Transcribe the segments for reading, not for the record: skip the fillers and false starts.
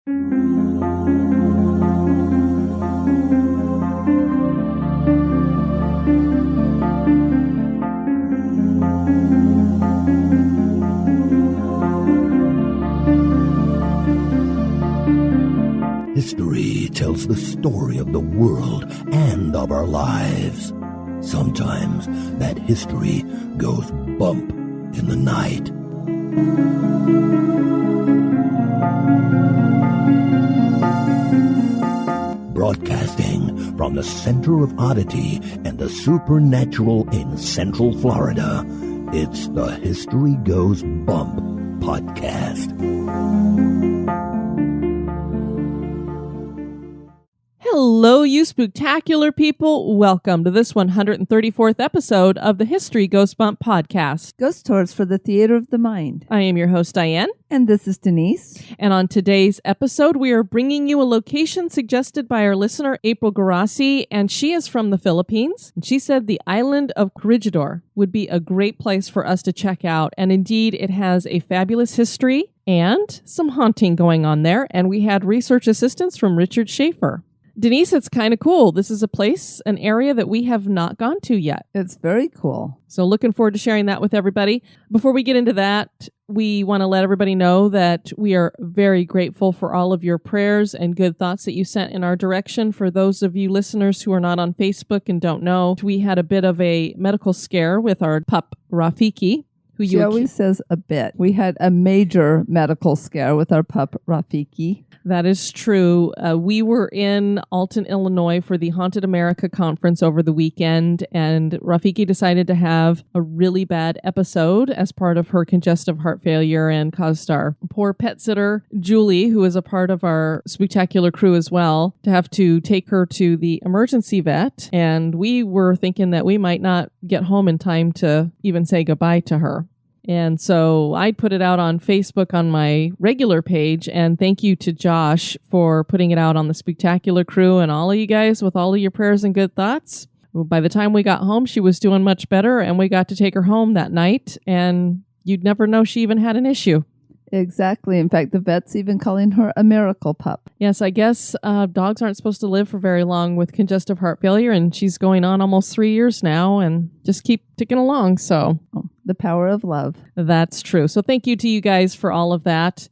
History tells the story of the world and of our lives. Sometimes that history goes bump in the night. Broadcasting from the center of oddity and the supernatural in Central Florida, it's the History Goes Bump podcast. Hello, you spooktacular people. Welcome to this 134th episode of the History Goes Bump podcast. Ghost Tours for the Theater of the Mind. I am your host, Diane. And this is Denise. And on today's episode, we are bringing you a location suggested by our listener, April Garasi, and she is from the Philippines. And she said the island of Corregidor would be a great place for us to check out. And indeed, it has a fabulous history and some haunting going on there. And we had research assistance from Richard Schaefer. Denise, it's kind of cool. This is a place, an area that we have not gone to yet. It's very cool. So looking forward to sharing that with everybody. Before we get into that, we want to let everybody know that we are very grateful for all of your prayers and good thoughts that you sent in our direction. For those of you listeners who are not on Facebook and don't know, we had a bit of a medical scare with our pup, Rafiki. She always says a bit. We had a major medical scare with our pup, Rafiki. That is true. We were in Alton, Illinois for the Haunted America conference over the weekend, and Rafiki decided to have a really bad episode as part of her congestive heart failure and caused our poor pet sitter, Julie, who is a part of our spectacular crew as well, to have to take her to the emergency vet. And we were thinking that we might not get home in time to even say goodbye to her. And so I put it out on Facebook on my regular page, and thank you to Josh for putting it out on the Spectacular crew and all of you guys with all of your prayers and good thoughts. Well, by the time we got home, she was doing much better, and we got to take her home that night, and you'd never know she even had an issue. Exactly. In fact, the vet's even calling her a miracle pup. Yes, I guess dogs aren't supposed to live for very long with congestive heart failure, and she's going on almost 3 years now and just keep ticking along. So the power of love. That's true. So thank you to you guys for all of that.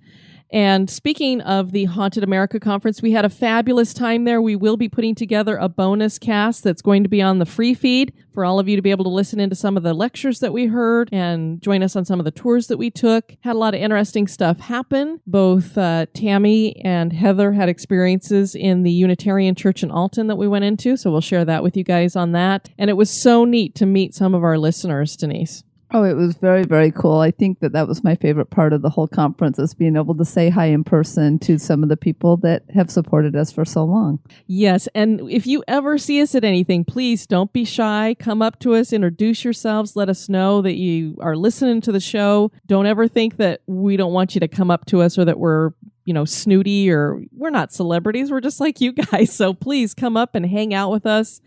And speaking of the Haunted America Conference, we had a fabulous time there. We will be putting together a bonus cast that's going to be on the free feed for all of you to be able to listen into some of the lectures that we heard and join us on some of the tours that we took. Had a lot of interesting stuff happen. Both Tammy and Heather had experiences in the Unitarian Church in Alton that we went into, so we'll share that with you guys on that. And it was so neat to meet some of our listeners, Denise. Oh, it was very, very cool. I think that was my favorite part of the whole conference, is being able to say hi in person to some of the people that have supported us for so long. Yes, and if you ever see us at anything, please don't be shy. Come up to us, introduce yourselves, let us know that you are listening to the show. Don't ever think that we don't want you to come up to us or that we're snooty, or we're not celebrities. We're just like you guys. So please come up and hang out with us.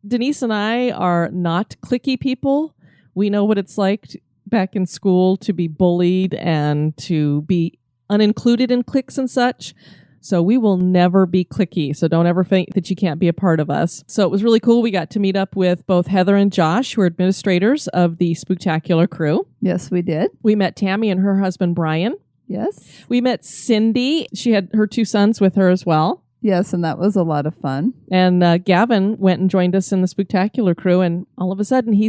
Denise and I are not cliquey people. We know what it's like back in school to be bullied and to be unincluded in cliques and such. So we will never be cliquey. So don't ever think that you can't be a part of us. So it was really cool. We got to meet up with both Heather and Josh, who are administrators of the Spooktacular crew. Yes, we did. We met Tammy and her husband, Brian. Yes. We met Cindy. She had her 2 sons with her as well. Yes, and that was a lot of fun. And Gavin went and joined us in the Spectacular crew, and all of a sudden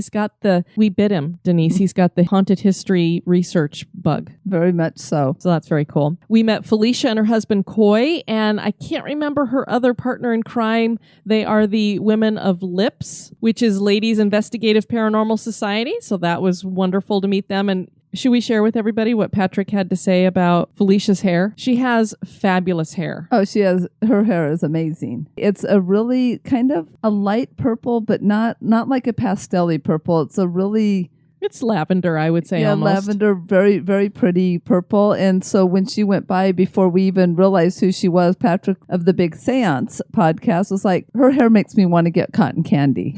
we bit him, Denise. He's got the haunted history research bug. Very much so. So that's very cool. We met Felicia and her husband, Coy, and I can't remember her other partner in crime. They are the Women of Lips, which is Ladies Investigative Paranormal Society. So that was wonderful to meet them. And should we share with everybody what Patrick had to say about Felicia's hair? She has fabulous hair. Oh, her hair is amazing. It's a really kind of a light purple, but not like a pastel-y purple. It's lavender, I would say. Yeah, almost. Lavender, very, very pretty purple. And so when she went by, before we even realized who she was, Patrick of the Big Seance podcast was like, her hair makes me want to get cotton candy.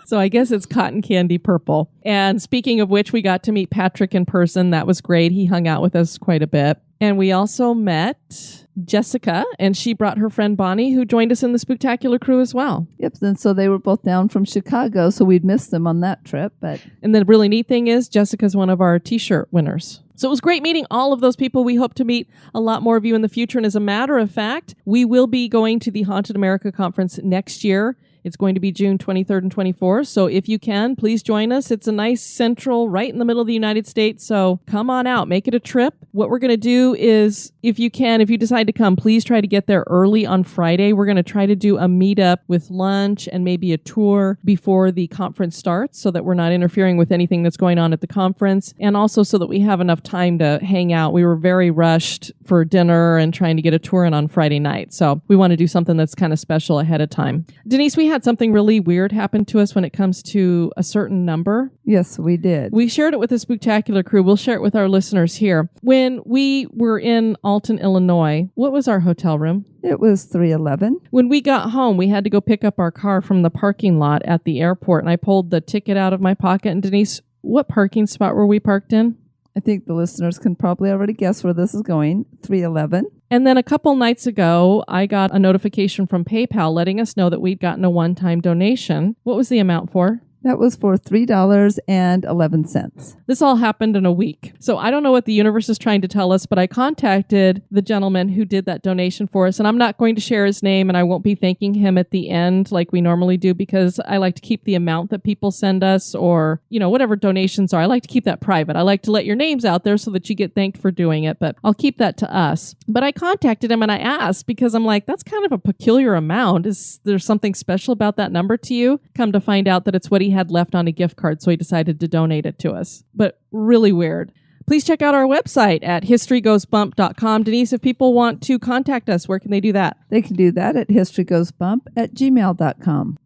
So I guess it's cotton candy purple. And speaking of which, we got to meet Patrick in person. That was great. He hung out with us quite a bit. And we also met Jessica, and she brought her friend Bonnie, who joined us in the Spooktacular crew as well. Yep, and so they were both down from Chicago, so we'd missed them on that trip. And the really neat thing is Jessica's one of our t-shirt winners. So it was great meeting all of those people. We hope to meet a lot more of you in the future. And as a matter of fact, we will be going to the Haunted America Conference next year. It's going to be June 23rd and 24th. So if you can, please join us. It's a nice central, right in the middle of the United States. So come on out, make it a trip. What we're going to do is, if you decide to come, please try to get there early on Friday. We're going to try to do a meetup with lunch and maybe a tour before the conference starts so that we're not interfering with anything that's going on at the conference. And also so that we have enough time to hang out. We were very rushed for dinner and trying to get a tour in on Friday night. So we want to do something that's kind of special ahead of time. Denise, we had something really weird happen to us when it comes to a certain number. Yes, we did. We shared it with the Spooktacular crew. We'll share it with our listeners here. When we were in Alton, Illinois, what was our hotel room? It was 311. When we got home, we had to go pick up our car from the parking lot at the airport, and I pulled the ticket out of my pocket. And Denise, what parking spot were we parked in? I think the listeners can probably already guess where this is going. 311. And then a couple nights ago, I got a notification from PayPal letting us know that we'd gotten a one-time donation. What was the amount for? That was for $3.11. This all happened in a week. So I don't know what the universe is trying to tell us, but I contacted the gentleman who did that donation for us. And I'm not going to share his name, and I won't be thanking him at the end like we normally do, because I like to keep the amount that people send us, or, whatever donations are. I like to keep that private. I like to let your names out there so that you get thanked for doing it, but I'll keep that to us. But I contacted him and I asked, because I'm like, that's kind of a peculiar amount. Is there something special about that number to you? Come to find out that it's what he had left on a gift card, so he decided to donate it to us. But really weird. Please check out our website at historygoesbump.com. Denise, if people want to contact us, where can they do that? They can do that at historygoesbump@gmail.com.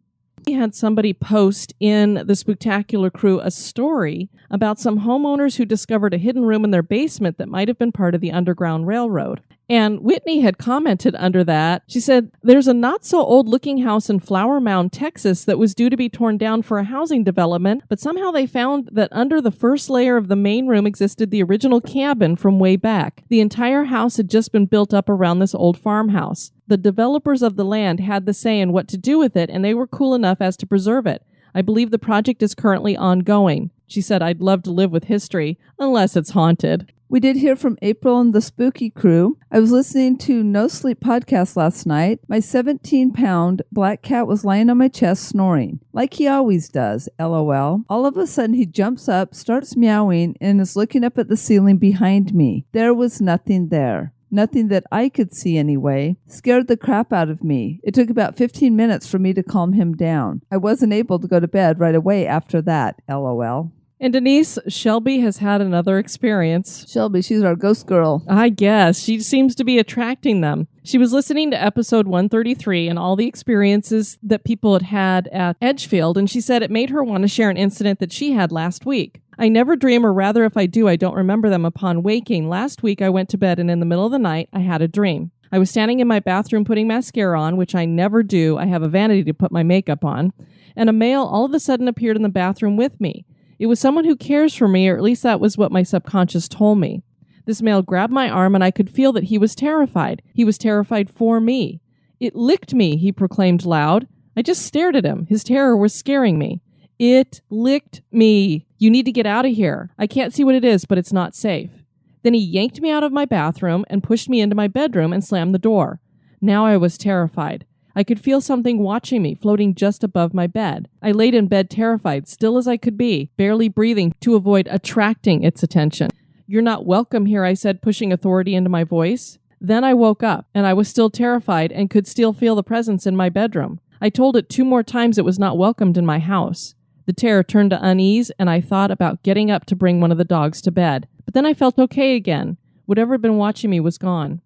We had somebody post in the Spooktacular crew a story about some homeowners who discovered a hidden room in their basement that might have been part of the Underground Railroad. And Whitney had commented under that. She said, there's a not so old looking house in Flower Mound, Texas that was due to be torn down for a housing development, but somehow they found that under the first layer of the main room existed the original cabin from way back. The entire house had just been built up around this old farmhouse. The developers of the land had the say in what to do with it, and they were cool enough as to preserve it. I believe the project is currently ongoing. She said, I'd love to live with history, unless it's haunted. We did hear from April and the Spooky crew. I was listening to No Sleep podcast last night. My 17-pound black cat was lying on my chest snoring, like he always does, LOL. All of a sudden, he jumps up, starts meowing, and is looking up at the ceiling behind me. There was nothing there. Nothing that I could see anyway. Scared the crap out of me. It took about 15 minutes for me to calm him down. I wasn't able to go to bed right away after that, LOL. And Denise, Shelby has had another experience. Shelby, she's our ghost girl. I guess. She seems to be attracting them. She was listening to episode 133 and all the experiences that people had had at Edgefield, and she said it made her want to share an incident that she had last week. I never dream, or rather if I do, I don't remember them upon waking. Last week I went to bed, and in the middle of the night, I had a dream. I was standing in my bathroom putting mascara on, which I never do. I have a vanity to put my makeup on. And a male all of a sudden appeared in the bathroom with me. It was someone who cares for me, or at least that was what my subconscious told me. This male grabbed my arm, and I could feel that he was terrified. He was terrified for me. It licked me, he proclaimed loud. I just stared at him. His terror was scaring me. It licked me. You need to get out of here. I can't see what it is, but it's not safe. Then he yanked me out of my bathroom and pushed me into my bedroom and slammed the door. Now I was terrified. I could feel something watching me, floating just above my bed. I laid in bed terrified, still as I could be, barely breathing to avoid attracting its attention. You're not welcome here, I said, pushing authority into my voice. Then I woke up, and I was still terrified and could still feel the presence in my bedroom. I told it 2 more times it was not welcomed in my house. The terror turned to unease, and I thought about getting up to bring one of the dogs to bed. But then I felt okay again. Whatever had been watching me was gone.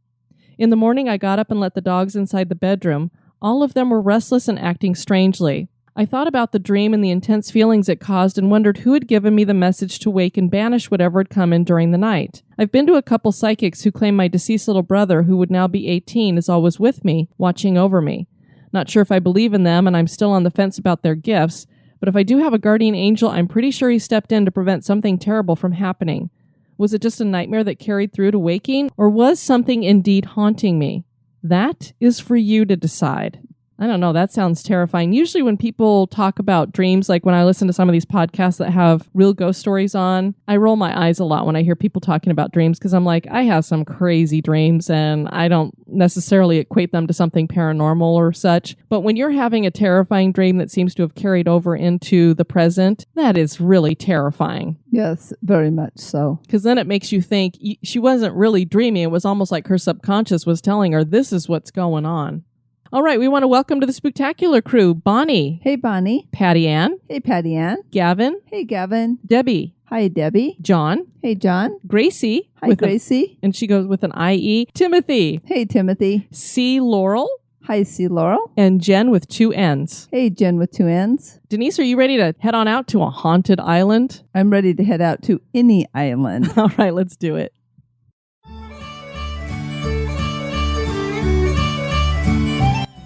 In the morning, I got up and let the dogs inside the bedroom. All of them were restless and acting strangely. I thought about the dream and the intense feelings it caused and wondered who had given me the message to wake and banish whatever had come in during the night. I've been to a couple psychics who claim my deceased little brother, who would now be 18, is always with me, watching over me. Not sure if I believe in them, and I'm still on the fence about their gifts, but if I do have a guardian angel, I'm pretty sure he stepped in to prevent something terrible from happening. Was it just a nightmare that carried through to waking? Or was something indeed haunting me? That is for you to decide. I don't know. That sounds terrifying. Usually when people talk about dreams, like when I listen to some of these podcasts that have real ghost stories on, I roll my eyes a lot when I hear people talking about dreams because I'm like, I have some crazy dreams and I don't necessarily equate them to something paranormal or such. But when you're having a terrifying dream that seems to have carried over into the present, that is really terrifying. Yes, very much so. Because then it makes you think she wasn't really dreaming. It was almost like her subconscious was telling her, this is what's going on. All right, we want to welcome to the Spooktacular crew, Bonnie. Hey, Bonnie. Patty Ann. Hey, Patty Ann. Gavin. Hey, Gavin. Debbie. Hi, Debbie. John. Hey, John. Gracie. Hi, Gracie. And she goes with an I-E. Timothy. Hey, Timothy. C. Laurel. Hi, C. Laurel. And Jen with 2 N's. Hey, Jen with 2 N's. Denise, are you ready to head on out to a haunted island? I'm ready to head out to any island. All right, let's do it.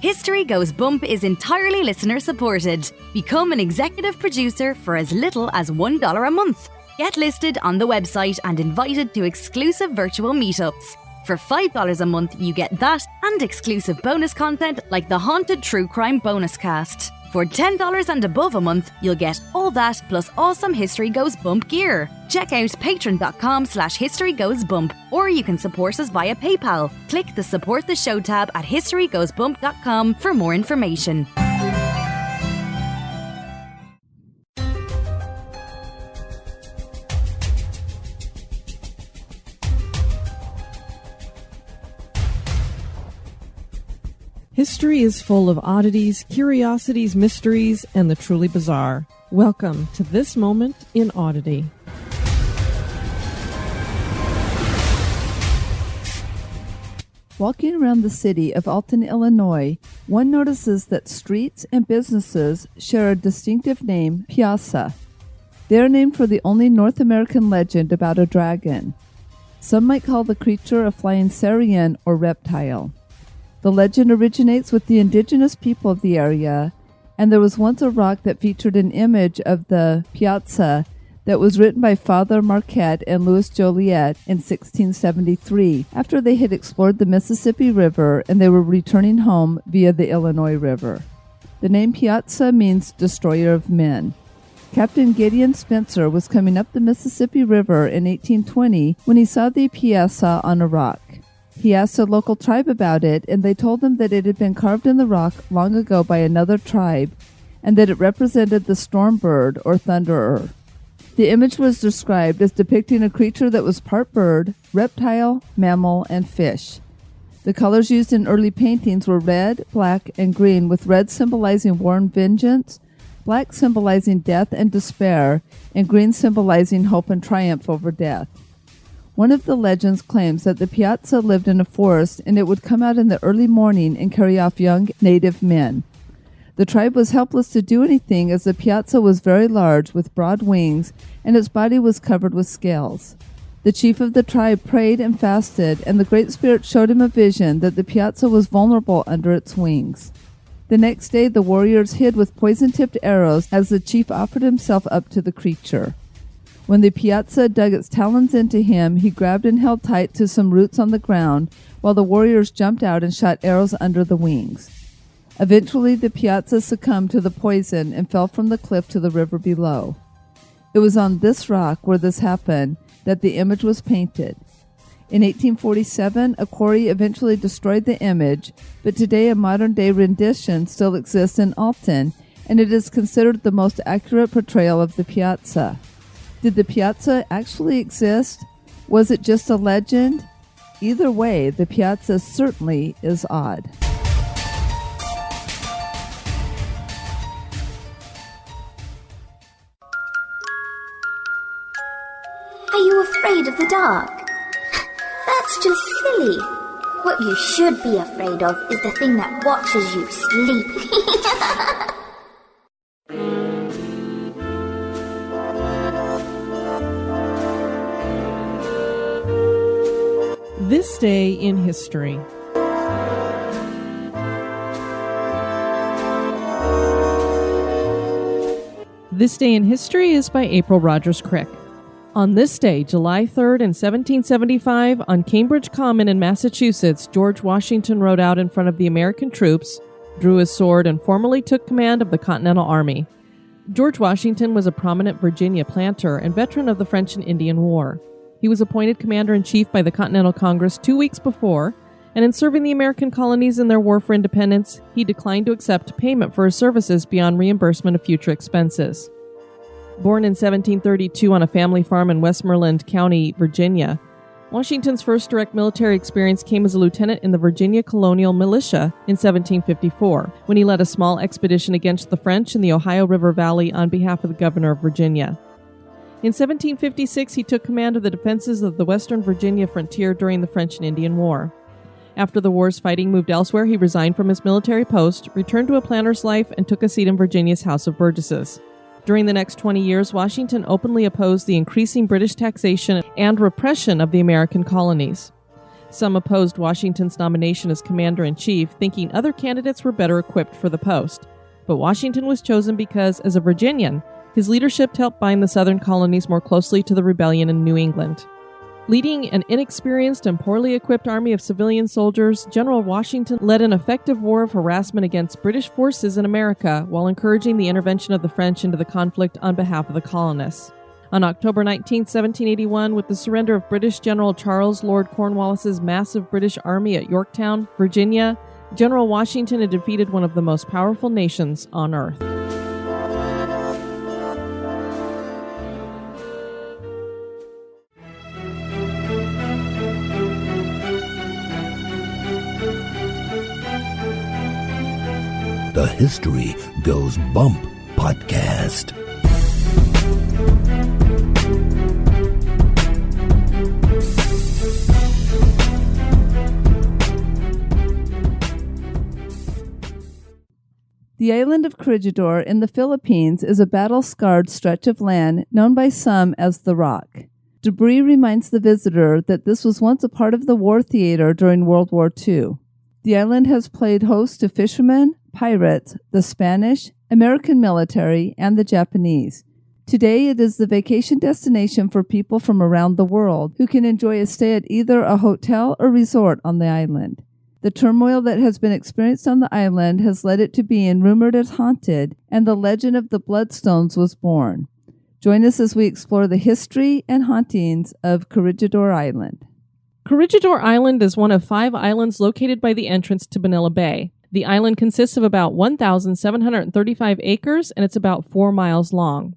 History Goes Bump is entirely listener supported. Become an executive producer for as little as $1 a month. Get listed on the website and invited to exclusive virtual meetups. For $5 a month, you get that and exclusive bonus content like the Haunted True Crime Bonus Cast. For $10 and above a month, you'll get all that plus awesome History Goes Bump gear. Check out patreon.com/historygoesbump, or you can support us via PayPal. Click the Support the Show tab at historygoesbump.com for more information. History is full of oddities, curiosities, mysteries, and the truly bizarre. Welcome to This Moment in Oddity. Walking around the city of Alton, Illinois, one notices that streets and businesses share a distinctive name, Piazza. They are named for the only North American legend about a dragon. Some might call the creature a flying saurian or reptile. The legend originates with the indigenous people of the area, and there was once a rock that featured an image of the Piazza that was written by Father Marquette and Louis Joliet in 1673, after they had explored the Mississippi River and they were returning home via the Illinois River. The name Piazza means destroyer of men. Captain Gideon Spencer was coming up the Mississippi River in 1820 when he saw the Piazza on a rock. He asked a local tribe about it, and they told him that it had been carved in the rock long ago by another tribe, and that it represented the storm bird or thunderer. The image was described as depicting a creature that was part bird, reptile, mammal, and fish. The colors used in early paintings were red, black, and green, with red symbolizing war and vengeance, black symbolizing death and despair, and green symbolizing hope and triumph over death. One of the legends claims that the Piazza lived in a forest and it would come out in the early morning and carry off young native men. The tribe was helpless to do anything as the Piazza was very large with broad wings and its body was covered with scales. The chief of the tribe prayed and fasted, and the Great Spirit showed him a vision that the Piazza was vulnerable under its wings. The next day the warriors hid with poison-tipped arrows as the chief offered himself up to the creature. When the Piazza dug its talons into him, he grabbed and held tight to some roots on the ground, while the warriors jumped out and shot arrows under the wings. Eventually, the Piazza succumbed to the poison and fell from the cliff to the river below. It was on this rock where this happened that the image was painted. In 1847, a quarry eventually destroyed the image, but today a modern-day rendition still exists in Alton, and it is considered the most accurate portrayal of the Piazza. Did the Piazza actually exist? Was it just a legend? Either way, the Piazza certainly is odd. Are you afraid of the dark? That's just silly. What you should be afraid of is the thing that watches you sleep. This day in history. This Day in History is by April Rogers Crick. On this day, July 3rd in 1775, on Cambridge Common in Massachusetts, George Washington rode out in front of the American troops, drew his sword, and formally took command of the Continental Army. George Washington was a prominent Virginia planter and veteran of the French and Indian War. He was appointed commander-in-chief by the Continental Congress 2 weeks before, and in serving the American colonies in their war for independence, he declined to accept payment for his services beyond reimbursement of future expenses. Born in 1732 on a family farm in Westmoreland County, Virginia, Washington's first direct military experience came as a lieutenant in the Virginia Colonial Militia in 1754, when he led a small expedition against the French in the Ohio River Valley on behalf of the governor of Virginia. In 1756, he took command of the defenses of the western Virginia frontier during the French and Indian War. After the war's fighting moved elsewhere, he resigned from his military post, returned to a planter's life, and took a seat in Virginia's House of Burgesses. During the next 20 years, Washington openly opposed the increasing British taxation and repression of the American colonies. Some opposed Washington's nomination as commander-in-chief, thinking other candidates were better equipped for the post. But Washington was chosen because, as a Virginian, his leadership helped bind the southern colonies more closely to the rebellion in New England. Leading an inexperienced and poorly equipped army of civilian soldiers, General Washington led an effective war of harassment against British forces in America while encouraging the intervention of the French into the conflict on behalf of the colonists. On October 19, 1781, with the surrender of British General Charles Lord Cornwallis's massive British army at Yorktown, Virginia, General Washington had defeated one of the most powerful nations on earth. The History Goes Bump podcast. The island of Corregidor in the Philippines is a battle-scarred stretch of land known by some as the Rock. Debris reminds the visitor that this was once a part of the war theater during World War II. The island has played host to fishermen, pirates, the Spanish, American military, and the Japanese. Today, it is the vacation destination for people from around the world who can enjoy a stay at either a hotel or resort on the island. The turmoil that has been experienced on the island has led it to being rumored as haunted, and the legend of the Bloodstones was born. Join us as we explore the history and hauntings of Corregidor Island. Corregidor Island is one of 5 islands located by the entrance to Manila Bay. The island consists of about 1,735 acres, and it's about 4 miles long.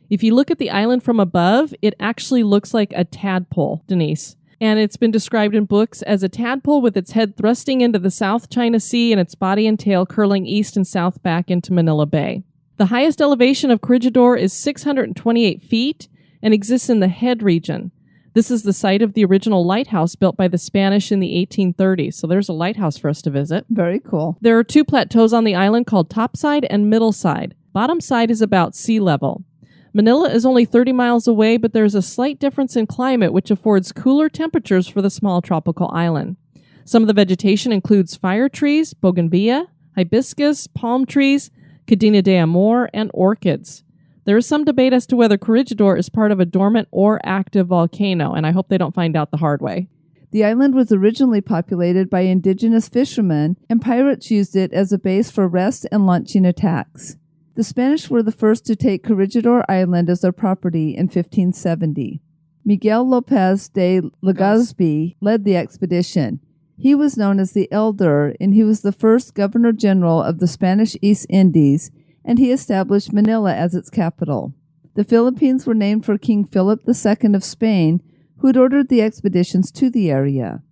If you look at the island from above, it actually looks like a tadpole, Denise. And it's been described in books as a tadpole with its head thrusting into the South China Sea and its body and tail curling east and south back into Manila Bay. The highest elevation of Corregidor is 628 feet and exists in the head region. This is the site of the original lighthouse built by the Spanish in the 1830s, so there's a lighthouse for us to visit. Very cool. There are 2 plateaus on the island called Topside and Middle Side. Bottom side is about sea level. Manila is only 30 miles away, but there's a slight difference in climate which affords cooler temperatures for the small tropical island. Some of the vegetation includes fire trees, bougainvillea, hibiscus, palm trees, cadena de amor, and orchids. There is some debate as to whether Corregidor is part of a dormant or active volcano, and I hope they don't find out the hard way. The island was originally populated by indigenous fishermen, and pirates used it as a base for rest and launching attacks. The Spanish were the first to take Corregidor Island as their property in 1570. Miguel Lopez de Legazpi led the expedition. He was known as the Elder, and he was the first Governor-General of the Spanish East Indies, and he established Manila as its capital. The Philippines were named for King Philip II of Spain, who had ordered the expeditions to the area.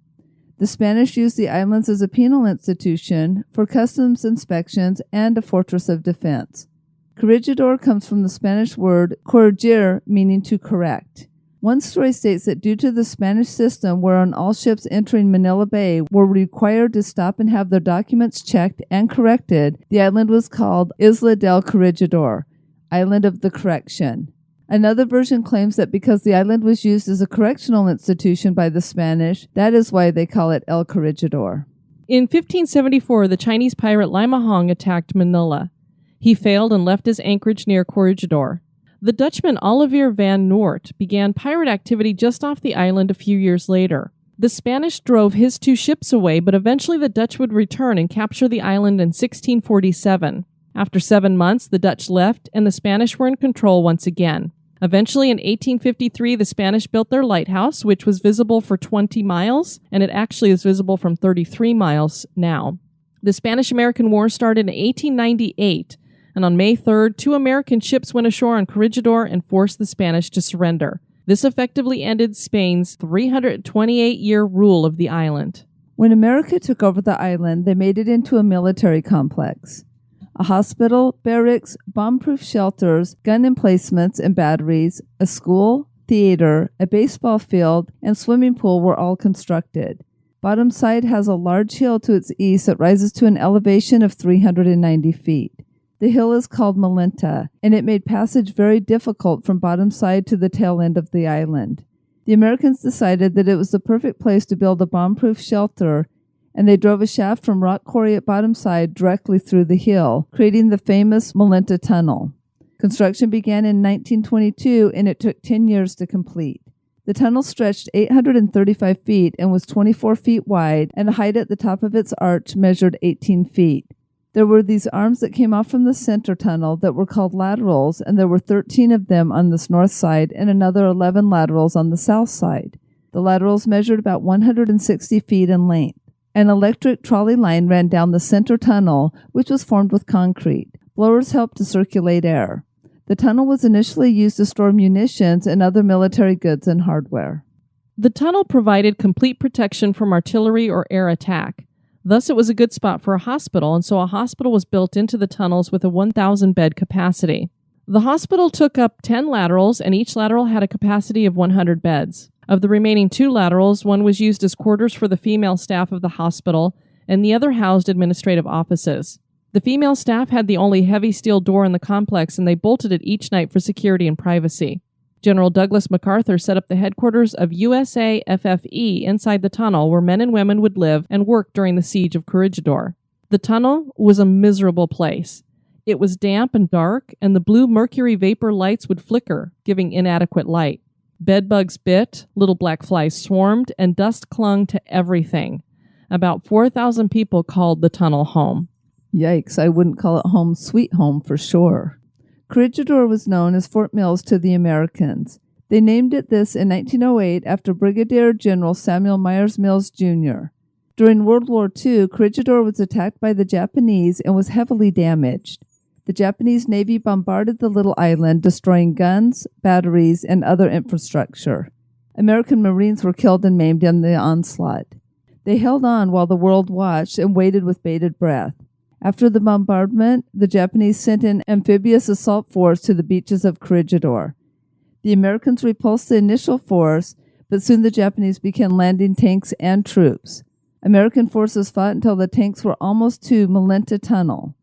The Spanish used the islands as a penal institution for customs inspections and a fortress of defense. Corregidor comes from the Spanish word corregir, meaning to correct. One story states that due to the Spanish system wherein all ships entering Manila Bay were required to stop and have their documents checked and corrected, the island was called Isla del Corregidor, Island of the Correction. Another version claims that because the island was used as a correctional institution by the Spanish, that is why they call it El Corregidor. In 1574, the Chinese pirate Limahong attacked Manila. He failed and left his anchorage near Corregidor. The Dutchman Olivier van Noort began pirate activity just off the island a few years later. The Spanish drove his 2 ships away, but eventually the Dutch would return and capture the island in 1647. After 7 months, the Dutch left, and the Spanish were in control once again. Eventually, in 1853, the Spanish built their lighthouse, which was visible for 20 miles, and it actually is visible from 33 miles now. The Spanish-American War started in 1898, and on May 3rd, 2 American ships went ashore on Corregidor and forced the Spanish to surrender. This effectively ended Spain's 328-year rule of the island. When America took over the island, they made it into a military complex. A hospital, barracks, bomb-proof shelters, gun emplacements and batteries, a school, theater, a baseball field, and swimming pool were all constructed. Bottomside has a large hill to its east that rises to an elevation of 390 feet. The hill is called Malinta, and it made passage very difficult from Bottomside to the tail end of the island. The Americans decided that it was the perfect place to build a bomb-proof shelter, and they drove a shaft from rock quarry at Bottomside directly through the hill, creating the famous Muleta Tunnel. Construction began in 1922, and it took 10 years to complete. The tunnel stretched 835 feet and was 24 feet wide, and the height at the top of its arch measured 18 feet. There were these arms that came off from the center tunnel that were called laterals, and there were 13 of them on this north side and another 11 laterals on the south side. The laterals measured about 160 feet in length. An electric trolley line ran down the center tunnel, which was formed with concrete. Blowers helped to circulate air. The tunnel was initially used to store munitions and other military goods and hardware. The tunnel provided complete protection from artillery or air attack. Thus, it was a good spot for a hospital, and so a hospital was built into the tunnels with a 1,000-bed capacity. The hospital took up 10 laterals, and each lateral had a capacity of 100 beds. Of the remaining 2 laterals, one was used as quarters for the female staff of the hospital, and the other housed administrative offices. The female staff had the only heavy steel door in the complex, and they bolted it each night for security and privacy. General Douglas MacArthur set up the headquarters of USAFFE inside the tunnel, where men and women would live and work during the siege of Corregidor. The tunnel was a miserable place. It was damp and dark, and the blue mercury vapor lights would flicker, giving inadequate light. Bedbugs bit, little black flies swarmed, and dust clung to everything. About 4,000 people called the tunnel home. Yikes, I wouldn't call it home sweet home for sure. Corregidor was known as Fort Mills to the Americans. They named it this in 1908 after Brigadier General Samuel Myers Mills, Jr. During World War II, Corregidor was attacked by the Japanese and was heavily damaged. The Japanese Navy bombarded the little island, destroying guns, batteries, and other infrastructure. American Marines were killed and maimed in the onslaught. They held on while the world watched and waited with bated breath. After the bombardment, the Japanese sent an amphibious assault force to the beaches of Corregidor. The Americans repulsed the initial force, but soon the Japanese began landing tanks and troops. American forces fought until the tanks were almost to Malinta Tunnel.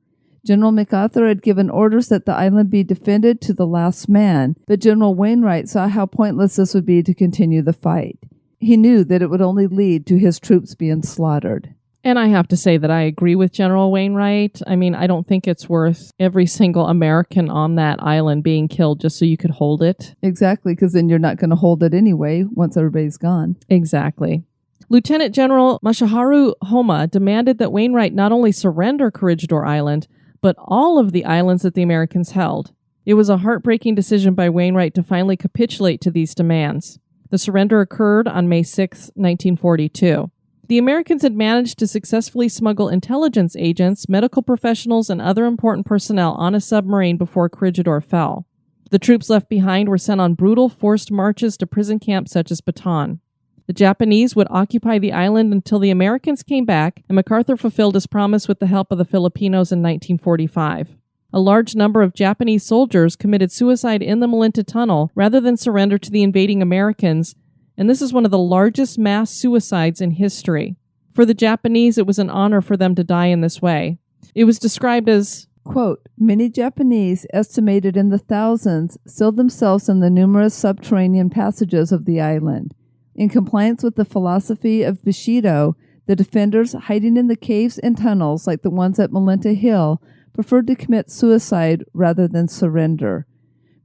General MacArthur had given orders that the island be defended to the last man, but General Wainwright saw how pointless this would be to continue the fight. He knew that it would only lead to his troops being slaughtered. And I have to say that I agree with General Wainwright. I mean, I don't think it's worth every single American on that island being killed just so you could hold it. Exactly, because then you're not going to hold it anyway once everybody's gone. Exactly. Lieutenant General Mashaharu Homa demanded that Wainwright not only surrender Corregidor Island, but all of the islands that the Americans held. It was a heartbreaking decision by Wainwright to finally capitulate to these demands. The surrender occurred on May 6, 1942. The Americans had managed to successfully smuggle intelligence agents, medical professionals, and other important personnel on a submarine before Corregidor fell. The troops left behind were sent on brutal, forced marches to prison camps such as Bataan. The Japanese would occupy the island until the Americans came back, and MacArthur fulfilled his promise with the help of the Filipinos in 1945. A large number of Japanese soldiers committed suicide in the Malinta Tunnel rather than surrender to the invading Americans, and this is one of the largest mass suicides in history. For the Japanese, it was an honor for them to die in this way. It was described as, quote, many Japanese, estimated in the thousands, sealed themselves in the numerous subterranean passages of the island. In compliance with the philosophy of Bushido, the defenders, hiding in the caves and tunnels like the ones at Malinta Hill, preferred to commit suicide rather than surrender.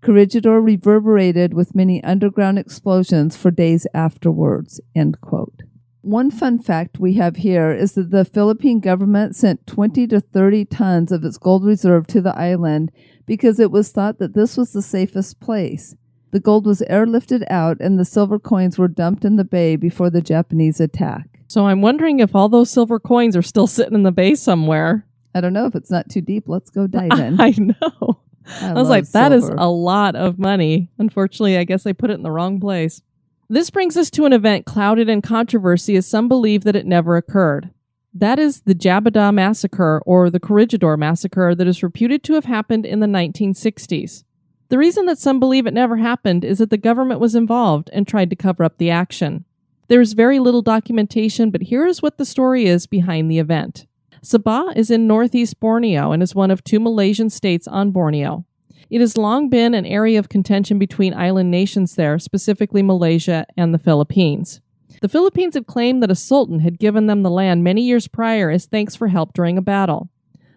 Corregidor reverberated with many underground explosions for days afterwards, end quote. One fun fact we have here is that the Philippine government sent 20 to 30 tons of its gold reserve to the island because it was thought that this was the safest place. The gold was airlifted out and the silver coins were dumped in the bay before the Japanese attack. So I'm wondering if all those silver coins are still sitting in the bay somewhere. I don't know if it's not too deep. Let's go dive in. I know. I was like, that is silver. a lot of money. Unfortunately, I guess they put it in the wrong place. This brings us to an event clouded in controversy as some believe that it never occurred. That is the Jabada Massacre, or the Corregidor Massacre, that is reputed to have happened in the 1960s. The reason that some believe it never happened is that the government was involved and tried to cover up the action. There is very little documentation, but here is what the story is behind the event. Sabah is in northeast Borneo and is one of 2 Malaysian states on Borneo. It has long been an area of contention between island nations there, specifically Malaysia and the Philippines. The Philippines had claimed that a sultan had given them the land many years prior as thanks for help during a battle.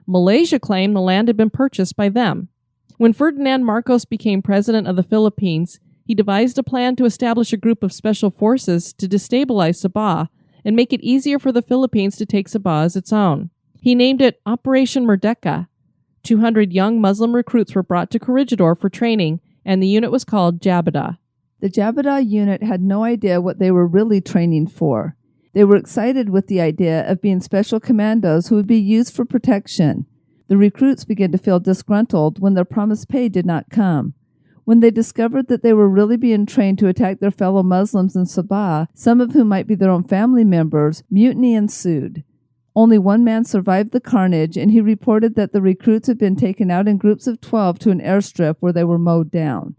Malaysia claimed the land had been purchased by them. When Ferdinand Marcos became president of the Philippines, he devised a plan to establish a group of special forces to destabilize Sabah and make it easier for the Philippines to take Sabah as its own. He named it Operation Merdeka. 200 young Muslim recruits were brought to Corregidor for training, and the unit was called Jabada. The Jabada unit had no idea what they were really training for. They were excited with the idea of being special commandos who would be used for protection. The recruits began to feel disgruntled when their promised pay did not come. When they discovered that they were really being trained to attack their fellow Muslims in Sabah, some of whom might be their own family members, mutiny ensued. Only one man survived the carnage, and he reported that the recruits had been taken out in groups of 12 to an airstrip where they were mowed down.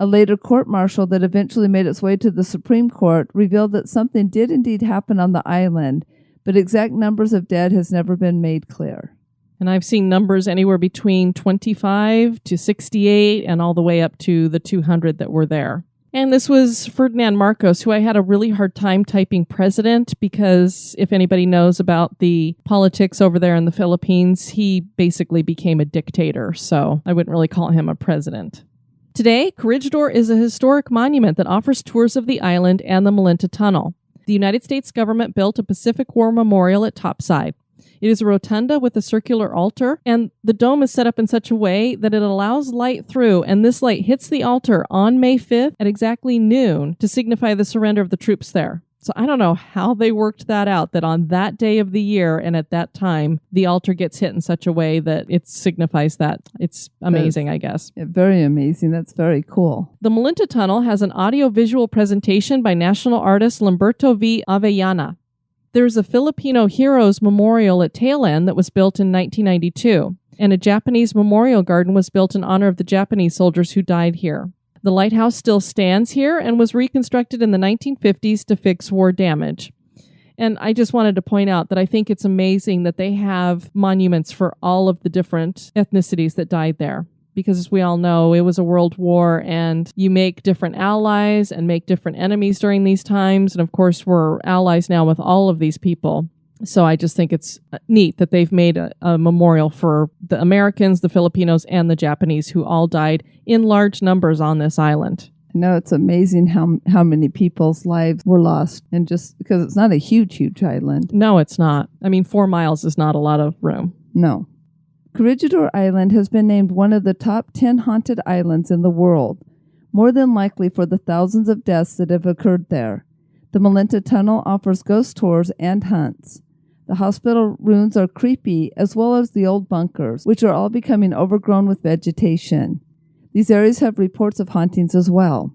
A later court-martial that eventually made its way to the Supreme Court revealed that something did indeed happen on the island, but exact numbers of dead has never been made clear. And I've seen numbers anywhere between 25 to 68 and all the way up to the 200 that were there. And this was Ferdinand Marcos, who I had a really hard time typing president because if anybody knows about the politics over there in the Philippines, he basically became a dictator. So I wouldn't really call him a president. Today, Corregidor is a historic monument that offers tours of the island and the Malinta Tunnel. The United States government built a Pacific War memorial at topside. It is a rotunda with a circular altar, and the dome is set up in such a way that it allows light through, and this light hits the altar on May 5th at exactly noon to signify the surrender of the troops there. So I don't know how they worked that out, that on that day of the year and at that time, the altar gets hit in such a way that it signifies that. It's amazing, I guess. Yeah, very amazing. That's very cool. The Malinta Tunnel has an audio-visual presentation by national artist Lamberto V. Avellana. There's a Filipino Heroes Memorial at Tail End that was built in 1992, and a Japanese memorial garden was built in honor of the Japanese soldiers who died here. The lighthouse still stands here and was reconstructed in the 1950s to fix war damage. And I just wanted to point out that I think it's amazing that they have monuments for all of the different ethnicities that died there. Because as we all know, it was a world war and you make different allies and make different enemies during these times. And of course, we're allies now with all of these people. So I just think it's neat that they've made a memorial for the Americans, the Filipinos, and the Japanese who all died in large numbers on this island. I know it's amazing how many people's lives were lost. And just because it's not a huge island. No, it's not. I mean, 4 miles is not a lot of room. No. Corregidor Island has been named one of the top 10 haunted islands in the world, more than likely for the thousands of deaths that have occurred there. The Muleta Tunnel offers ghost tours and hunts. The hospital ruins are creepy, as well as the old bunkers, which are all becoming overgrown with vegetation. These areas have reports of hauntings as well.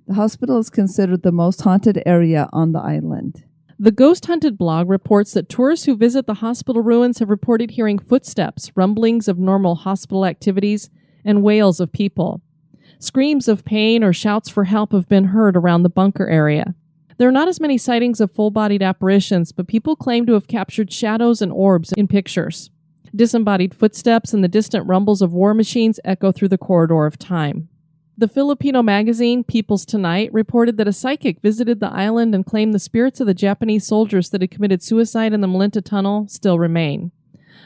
The hospital is considered the most haunted area on the island. The Ghost Hunted blog reports that tourists who visit the hospital ruins have reported hearing footsteps, rumblings of normal hospital activities, and wails of people. Screams of pain or shouts for help have been heard around the bunker area. There are not as many sightings of full-bodied apparitions, but people claim to have captured shadows and orbs in pictures. Disembodied footsteps and the distant rumbles of war machines echo through the corridor of time. The Filipino magazine, People's Tonight, reported that a psychic visited the island and claimed the spirits of the Japanese soldiers that had committed suicide in the Malinta Tunnel still remain.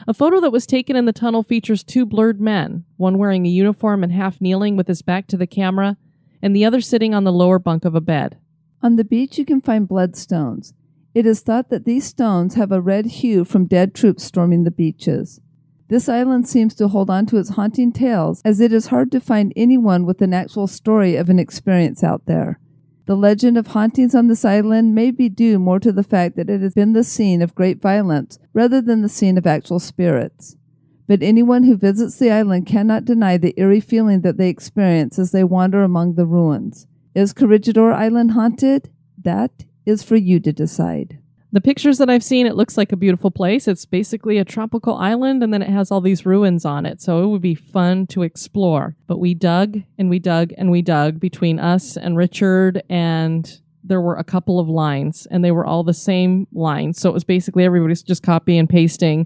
A photo that was taken in the tunnel features two blurred men, one wearing a uniform and half kneeling with his back to the camera, and the other sitting on the lower bunk of a bed. On the beach, you can find bloodstones. It is thought that these stones have a red hue from dead troops storming the beaches. This island seems to hold on to its haunting tales, as it is hard to find anyone with an actual story of an experience out there. The legend of hauntings on this island may be due more to the fact that it has been the scene of great violence rather than the scene of actual spirits. But anyone who visits the island cannot deny the eerie feeling that they experience as they wander among the ruins. Is Corregidor Island haunted? That is for you to decide. The pictures that I've seen, it looks like a beautiful place. It's basically a tropical island, and then it has all these ruins on it, so it would be fun to explore. But we dug, and we dug, and we dug between us and Richard, and there were a couple of lines, and they were all the same lines. So it was basically everybody's just copy and pasting.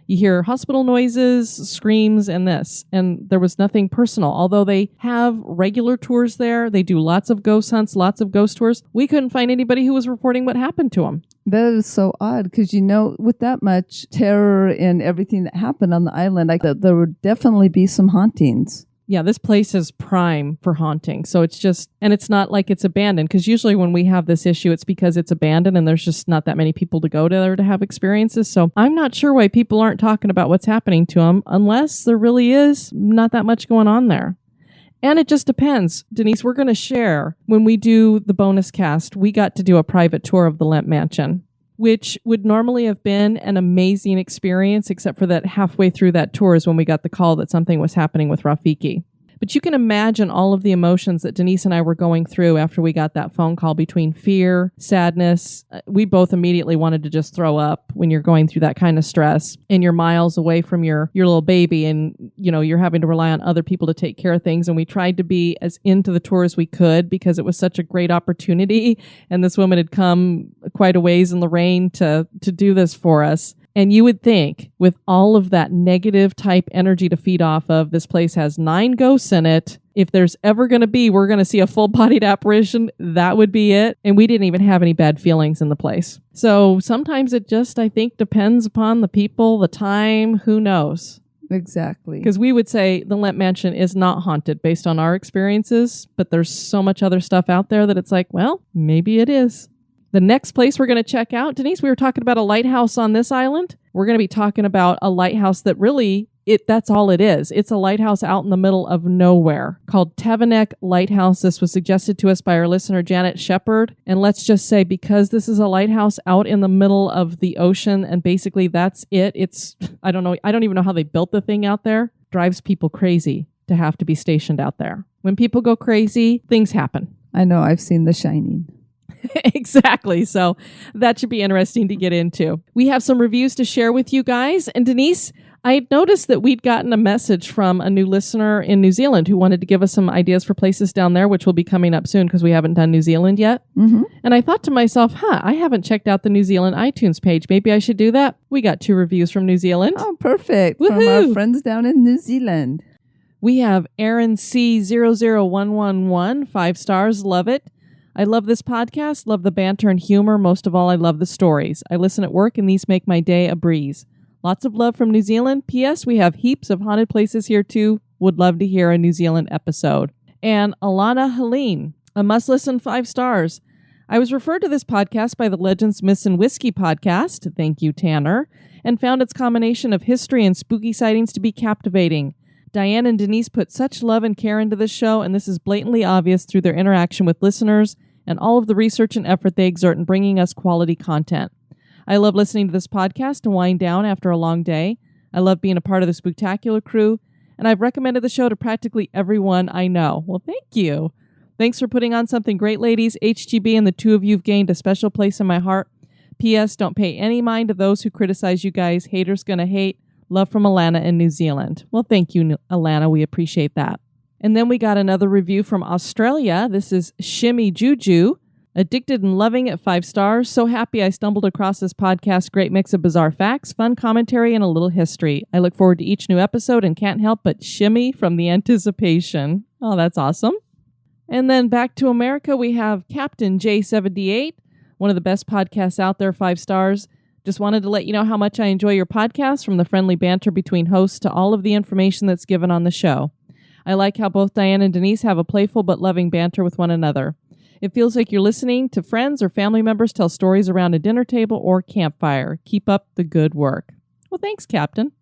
You hear hospital noises, screams, and this. And there was nothing personal. Although they have regular tours there, they do lots of ghost hunts, lots of ghost tours. We couldn't find anybody who was reporting what happened to them. That is so odd because, with that much terror and everything that happened on the island, there would definitely be some hauntings. Yeah, this place is prime for haunting. So it's just, and it's not like it's abandoned, because usually when we have this issue, it's because it's abandoned and there's just not that many people to go there to have experiences. So I'm not sure why people aren't talking about what's happening to them, unless there really is not that much going on there. And it just depends. Denise, we're going to share, when we do the bonus cast, we got to do a private tour of the Lemp Mansion, which would normally have been an amazing experience, except for that halfway through that tour is when we got the call that something was happening with Rafiki. But you can imagine all of the emotions that Denise and I were going through after we got that phone call, between fear, sadness. We both immediately wanted to just throw up when you're going through that kind of stress and you're miles away from your little baby, and you're having to rely on other people to take care of things. And we tried to be as into the tour as we could because it was such a great opportunity. And this woman had come quite a ways in the rain to do this for us. And you would think, with all of that negative type energy to feed off of, this place has 9 ghosts in it. If there's ever going to be, we're going to see a full-bodied apparition, that would be it. And we didn't even have any bad feelings in the place. So sometimes it just, I think, depends upon the people, the time, who knows. Exactly. Because we would say the Lemp Mansion is not haunted based on our experiences, but there's so much other stuff out there that it's like, well, maybe it is. The next place we're going to check out, Denise, we were talking about a lighthouse on this island. We're going to be talking about a lighthouse that really, that's all it is. It's a lighthouse out in the middle of nowhere called Tabernac Lighthouse. This was suggested to us by our listener, Janet Shepard. And let's just say, because this is a lighthouse out in the middle of the ocean, and basically that's it. I don't even know how they built the thing out there. Drives people crazy to have to be stationed out there. When people go crazy, things happen. I know, I've seen The Shining. Exactly. So that should be interesting to get into. We have some reviews to share with you guys. And Denise, I noticed that we'd gotten a message from a new listener in New Zealand who wanted to give us some ideas for places down there, which will be coming up soon because we haven't done New Zealand yet. Mm-hmm. And I thought to myself, I haven't checked out the New Zealand iTunes page. Maybe I should do that. We got 2 reviews from New Zealand. Oh, perfect. Woohoo! From our friends down in New Zealand. We have Aaron C00111, 5 stars. Love it. I love this podcast, love the banter and humor. Most of all, I love the stories. I listen at work, and these make my day a breeze. Lots of love from New Zealand. P.S. We have heaps of haunted places here, too. Would love to hear a New Zealand episode. And Alana Helene, a must-listen, 5 stars. I was referred to this podcast by the Legends, Myths, and Whiskey podcast, thank you, Tanner, and found its combination of history and spooky sightings to be captivating. Diane and Denise put such love and care into this show, and this is blatantly obvious through their interaction with listeners and all of the research and effort they exert in bringing us quality content. I love listening to this podcast to wind down after a long day. I love being a part of the Spooktacular crew, and I've recommended the show to practically everyone I know. Well, thank you. Thanks for putting on something great, ladies. HGB and the 2 of you have gained a special place in my heart. P.S. Don't pay any mind to those who criticize you guys. Haters gonna hate. Love from Alana in New Zealand. Well, thank you, Alana. We appreciate that. And then we got another review from Australia. This is Shimmy Juju. Addicted and loving it, 5 stars. So happy I stumbled across this podcast. Great mix of bizarre facts, fun commentary, and a little history. I look forward to each new episode and can't help but shimmy from the anticipation. Oh, that's awesome. And then back to America, we have Captain J78, one of the best podcasts out there, 5 stars. Just wanted to let you know how much I enjoy your podcast, from the friendly banter between hosts to all of the information that's given on the show. I like how both Diane and Denise have a playful but loving banter with one another. It feels like you're listening to friends or family members tell stories around a dinner table or campfire. Keep up the good work. Well, thanks, Captain.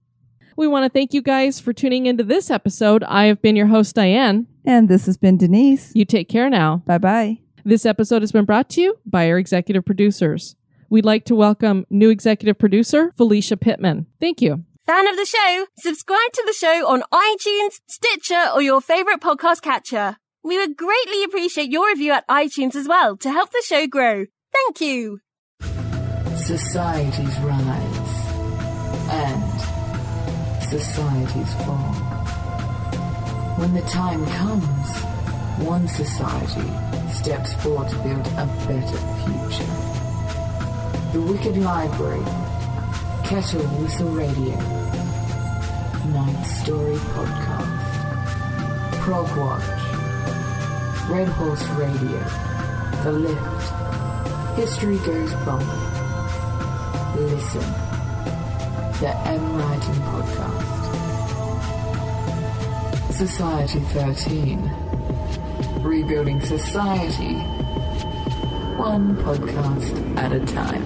We want to thank you guys for tuning into this episode. I have been your host, Diane. And this has been Denise. You take care now. Bye-bye. This episode has been brought to you by our executive producers. We'd like to welcome new executive producer, Felicia Pittman. Thank you. Fan of the show? Subscribe to the show on iTunes, Stitcher, or your favorite podcast catcher. We would greatly appreciate your review at iTunes as well to help the show grow. Thank you. Societies rise and societies fall. When the time comes, one society steps forward to build a better future. The Wicked Library, Kettle Whistle Radio, Night Story Podcast, Prog Watch, Red Horse Radio, The Lift, History Goes Bump, Listen, The M Writing Podcast, Society 13, Rebuilding Society, one podcast at a time.